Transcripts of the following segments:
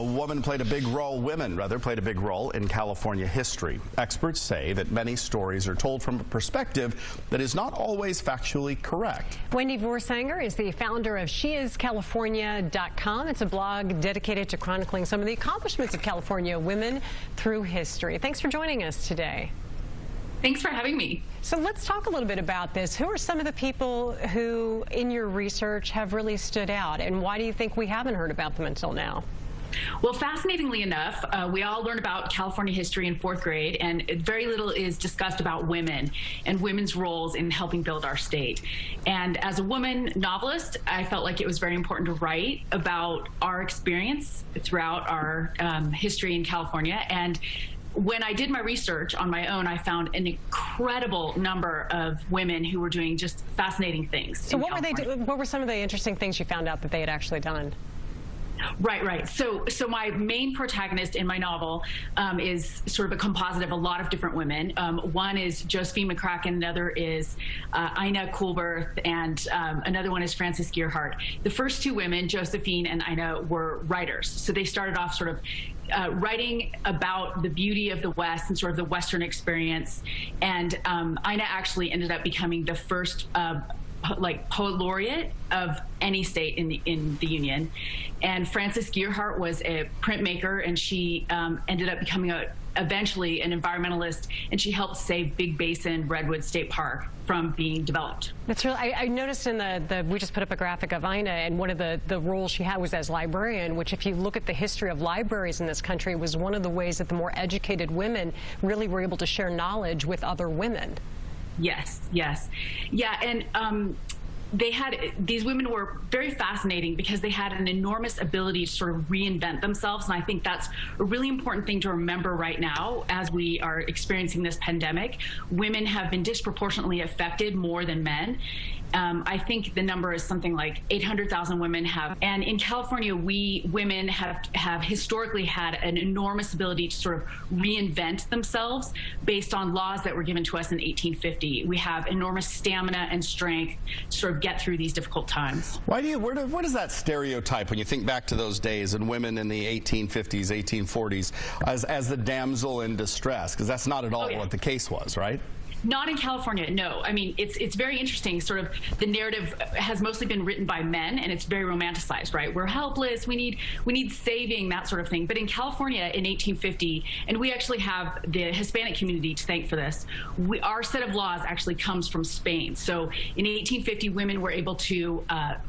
women played a big role in California history. Experts say that many stories are told from a perspective that is not always factually correct. Wendy Voorsanger is the founder of SheIsCalifornia.com. It's a blog dedicated to chronicling some of the accomplishments of California women through history. Thanks for joining us today. Thanks for having me. So let's talk a little bit about this. Who are some of the people who, in your research, have really stood out, and why do you think we haven't heard about them until now? Well, fascinatingly enough, we all learn about California history in 4th grade, and very little is discussed about women and women's roles in helping build our state. And as a woman novelist, I felt like it was very important to write about our experience throughout our history in California. And when I did my research on my own, I found an incredible number of women who were doing just fascinating things. So what were some of the interesting things you found out that they had actually done? Right. So my main protagonist in my novel is sort of a composite of a lot of different women. One is Josephine McCracken, another is Ina Coolberth, and another one is Frances Gearhart. The first two women, Josephine and Ina, were writers. So they started off sort of writing about the beauty of the West and sort of the Western experience. And Ina actually ended up becoming the first poet laureate of any state in the Union. And Frances Gearhart was a printmaker, and she ended up becoming eventually an environmentalist, and she helped save Big Basin Redwood State Park from being developed. That's really, I noticed in we just put up a graphic of Ina, and one of the roles she had was as librarian, which if you look at the history of libraries in this country, was one of the ways that the more educated women really were able to share knowledge with other women. Yes. Yeah, and these women were very fascinating because they had an enormous ability to sort of reinvent themselves, and I think that's a really important thing to remember right now as we are experiencing this pandemic. Women have been disproportionately affected more than men. I think the number is something like 800,000 women have, and in California, women have historically had an enormous ability to sort of reinvent themselves based on laws that were given to us in 1850. We have enormous stamina and strength to sort of get through these difficult times. Where does that stereotype, when you think back to those days and women in the 1850s, 1840s, as the damsel in distress? Because that's not at all what the case was, right? Not in California, no. I mean, it's very interesting. Sort of the narrative has mostly been written by men, and it's very romanticized, right? We're helpless, we need saving, that sort of thing. But in California in 1850, and we actually have the Hispanic community to thank for this, our set of laws actually comes from Spain. So in 1850, women were able to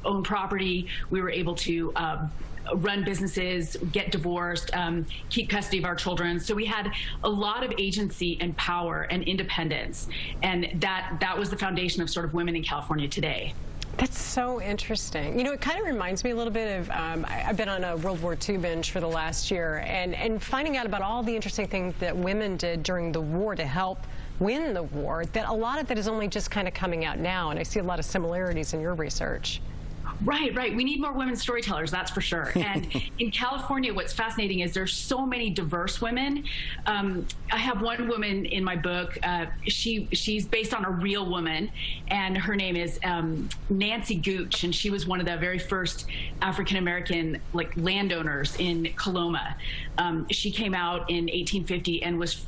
own property, we were able to run businesses, get divorced, keep custody of our children. So we had a lot of agency and power and independence. And that was the foundation of sort of women in California today. That's so interesting. You know, it kind of reminds me a little bit of, I've been on a World War II binge for the last year, and finding out about all the interesting things that women did during the war to help win the war, that a lot of that is only just kind of coming out now, and I see a lot of similarities in your research. Right. We need more women storytellers, that's for sure. And in California, what's fascinating is there's so many diverse women. I have one woman in my book. She's based on a real woman, and her name is Nancy Gooch, and she was one of the very first African-American landowners in Coloma. She came out in 1850 and was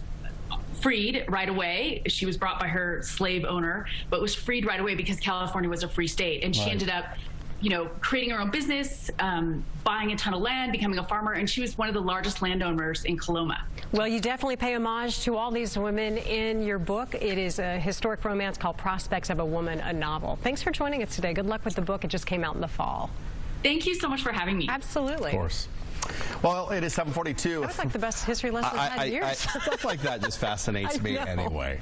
freed right away. She was brought by her slave owner, but was freed right away because California was a free state. And she ended up creating her own business, buying a ton of land, becoming a farmer, and she was one of the largest landowners in Coloma. Well, you definitely pay homage to all these women in your book. It is a historic romance called Prospects of a Woman, a Novel. Thanks for joining us today. Good luck with the book. It just came out in the fall. Thank you so much for having me. Absolutely. Of course. Well, it is 7:42. That was like the best history lesson I've had in years. Stuff like that just fascinates me anyway.